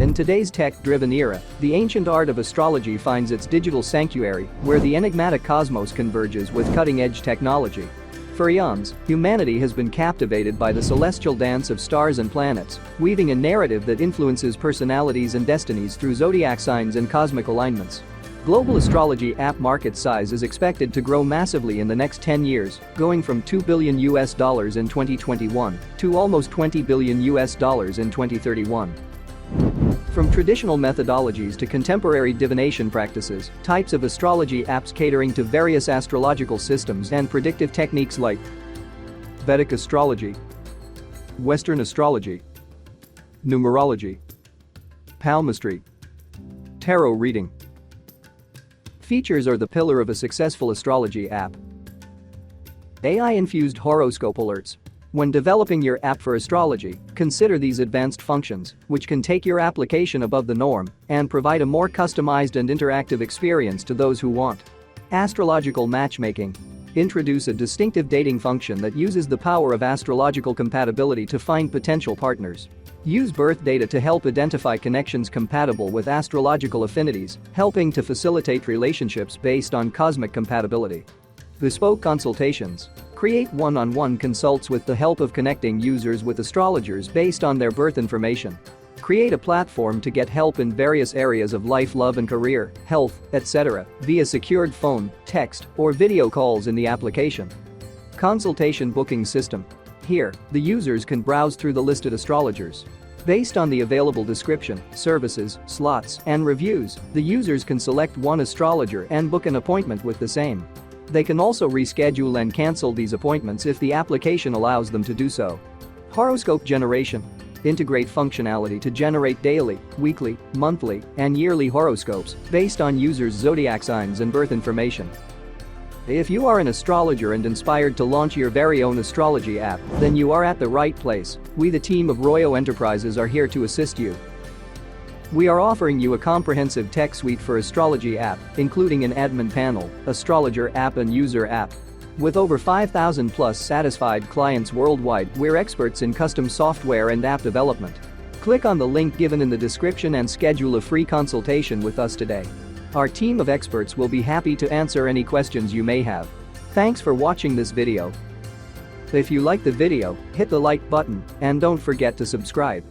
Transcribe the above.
In today's tech-driven era, the ancient art of astrology finds its digital sanctuary, where the enigmatic cosmos converges with cutting-edge technology. For eons, humanity has been captivated by the celestial dance of stars and planets, weaving a narrative that influences personalities and destinies through zodiac signs and cosmic alignments. Global astrology app market size is expected to grow massively in the next 10 years, going from $2 billion in 2021 to almost $20 billion in 2031. From traditional methodologies to contemporary divination practices, types of astrology apps catering to various astrological systems and predictive techniques like Vedic astrology, Western astrology, numerology, palmistry, tarot reading. Features are the pillar of a successful astrology app. AI-infused horoscope alerts. When developing your app for astrology, consider these advanced functions, which can take your application above the norm and provide a more customized and interactive experience to those who want. Astrological matchmaking. Introduce a distinctive dating function that uses the power of astrological compatibility to find potential partners. Use birth data to help identify connections compatible with astrological affinities, helping to facilitate relationships based on cosmic compatibility. Bespoke consultations. Create one-on-one consults with the help of connecting users with astrologers based on their birth information. Create a platform to get help in various areas of life, love and career, health, etc. via secured phone, text, or video calls in the application. Consultation booking system. Here, the users can browse through the listed astrologers. Based on the available description, services, slots, and reviews, the users can select one astrologer and book an appointment with the same. They can also reschedule and cancel these appointments if the application allows them to do so. Horoscope generation. Integrate functionality to generate daily, weekly, monthly, and yearly horoscopes based on users' zodiac signs and birth information. If you are an astrologer and inspired to launch your very own astrology app, then you are at the right place. We, the team of Royo Enterprises, are here to assist you. We are offering you a comprehensive tech suite for astrology app, including an admin panel, astrologer app and user app. With over 5,000 plus satisfied clients worldwide, we're experts in custom software and app development. Click on the link given in the description and schedule a free consultation with us today. Our team of experts will be happy to answer any questions you may have. Thanks for watching this video. If you like the video, hit the like button and don't forget to subscribe.